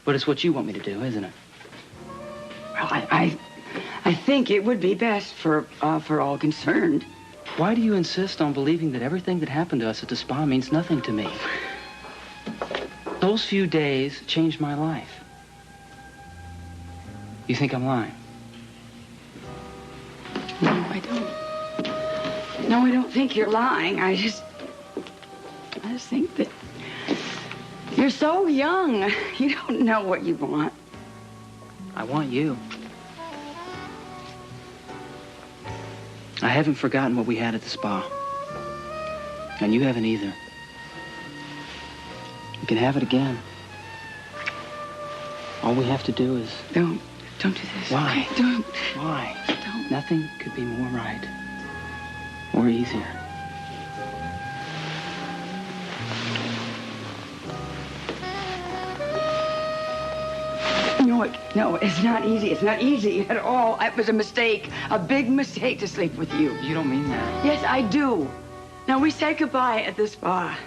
But it's what you want me to do, isn't it? Well, I think it would be best for all concerned. Why do you insist on believing that everything that happened to us at the spa means nothing to me? Those few days changed my life. You think I'm lying? No, I don't. No, I don't think you're lying. I just think that you're so young. You don't know what you want. I want you. I haven't forgotten what we had at the spa. And you haven't either. You can have it again. All we have to do is... Don't do this. Why? Okay, don't. Why? Don't. Nothing could be more right. Or easier. No, it's not easy. It's not easy at all. It was a mistake. A big mistake to sleep with you. You don't mean that. Yes, I do. Now, we said goodbye at the spa.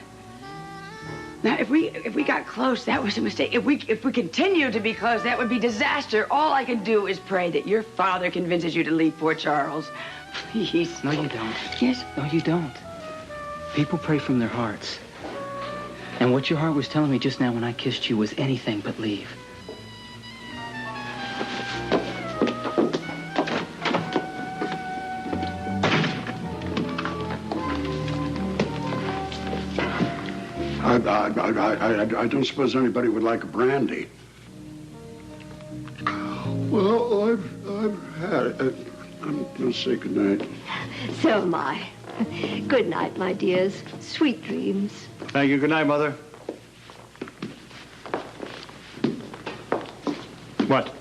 Now, if we got close, that was a mistake. If we continue to be close, that would be disaster. All I can do is pray that your father convinces you to leave poor Charles. Please. No, you don't. Yes? No, you don't. People pray from their hearts. And what your heart was telling me just now when I kissed you was anything but leave. I don't suppose anybody would like a brandy. Well, I've had it. I'm going to say goodnight. So am I. Good night, my dears. Sweet dreams. Thank you. Good night, Mother. What?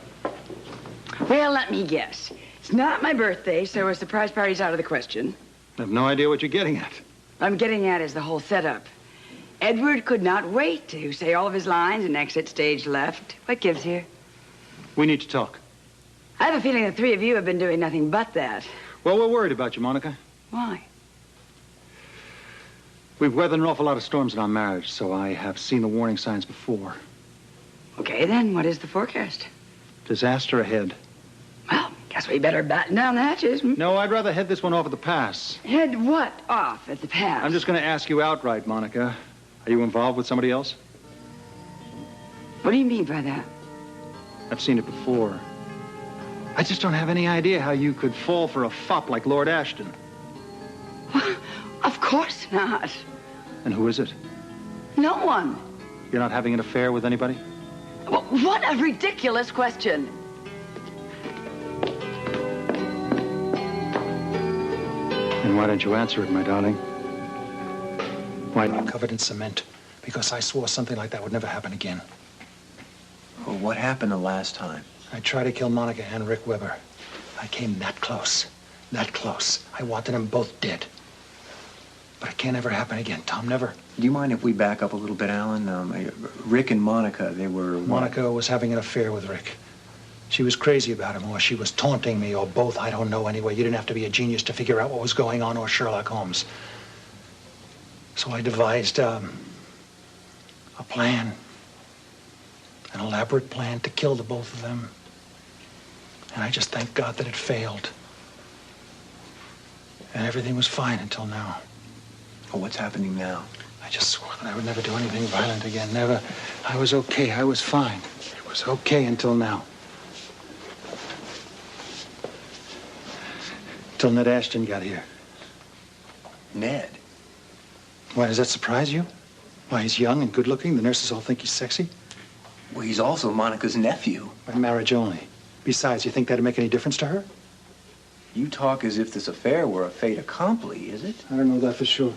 Well, let me guess. It's not my birthday, so a surprise party's out of the question. I have no idea what you're getting at. What I'm getting at is the whole setup. Edward could not wait to say all of his lines and exit stage left. What gives here? We need to talk. I have a feeling the three of you have been doing nothing but that. Well, we're worried about you, Monica. Why? We've weathered an awful lot of storms in our marriage, so I have seen the warning signs before. Okay, then, what is the forecast? Disaster ahead. Well, guess we better batten down the hatches. No, I'd rather head this one off at the pass. Head what off at the pass? I'm just going to ask you outright, Monica. Are you involved with somebody else? What do you mean by that? I've seen it before. I just don't have any idea how you could fall for a fop like Lord Ashton. Of course not. And who is it? No one. You're not having an affair with anybody? Well, what a ridiculous question. And why don't you answer it, my darling? Why? I'm covered in cement because I swore something like that would never happen again. Well, what happened the last time? I tried to kill Monica and Rick Weber. I came that close. That close. I wanted them both dead. But it can't ever happen again, Tom, never. Do you mind if we back up a little bit, Alan? Rick and Monica, they were... Monica was having an affair with Rick. She was crazy about him, or she was taunting me, or both. I don't know anyway. You didn't have to be a genius to figure out what was going on, or Sherlock Holmes. So I devised a plan. An elaborate plan to kill the both of them. And I just thank God that it failed. And everything was fine until now. Well, what's happening now? I just swore that I would never do anything violent again. Never. I was okay. I was fine. It was okay until now. Till Ned Ashton got here. Ned? Why, does that surprise you? Why, he's young and good-looking. The nurses all think he's sexy. Well, he's also Monica's nephew. By marriage only. Besides, you think that'd make any difference to her? You talk as if this affair were a fait accompli, is it? I don't know that for sure.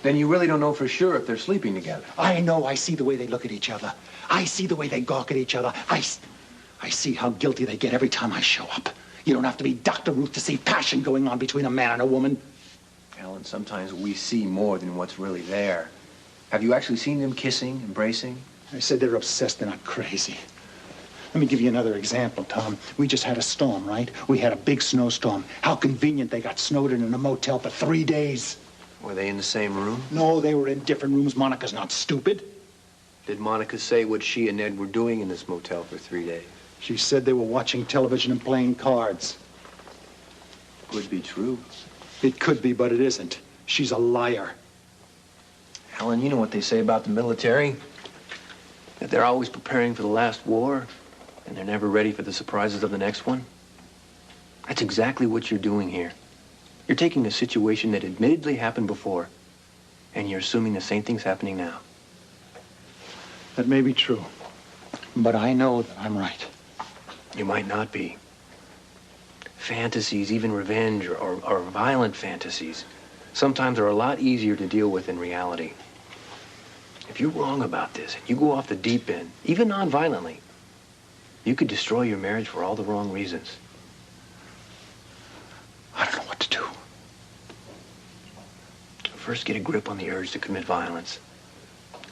Then you really don't know for sure if they're sleeping together. I know. I see the way they look at each other. I see the way they gawk at each other. I see how guilty they get every time I show up. You don't have to be Dr. Ruth to see passion going on between a man and a woman. Alan, sometimes we see more than what's really there. Have you actually seen them kissing, embracing? I said they're obsessed. They're not crazy. Let me give you another example, Tom. We just had a storm, right? We had a big snowstorm. How convenient they got snowed in a motel for 3 days. Were they in the same room? No, they were in different rooms. Monica's not stupid. Did Monica say what she and Ed were doing in this motel for 3 days? She said they were watching television and playing cards. Could be true. It could be, but it isn't. She's a liar. Helen, you know what they say about the military? That they're always preparing for the last war, and they're never ready for the surprises of the next one. That's exactly what you're doing here. You're taking a situation that admittedly happened before, and you're assuming the same thing's happening now. That may be true, but I know that I'm right. You might not be. Fantasies, even revenge or violent fantasies, sometimes are a lot easier to deal with in reality. If you're wrong about this, and you go off the deep end, even non-violently, you could destroy your marriage for all the wrong reasons. I don't know what to do. First, get a grip on the urge to commit violence.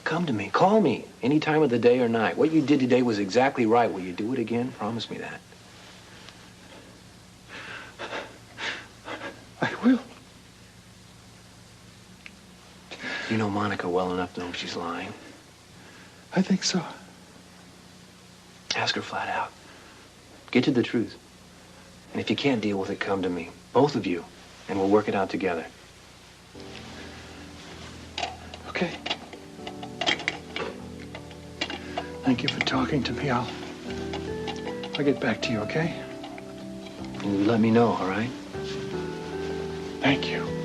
Come to me, call me, any time of the day or night. What you did today was exactly right. Will you do it again? Promise me that. I will. You know Monica well enough to know if she's lying. I think so. Ask her flat out. Get to the truth. And if you can't deal with it, come to me. Both of you. And we'll work it out together. Okay. Thank you for talking to me. I'll get back to you, okay? And you let me know, all right? Thank you.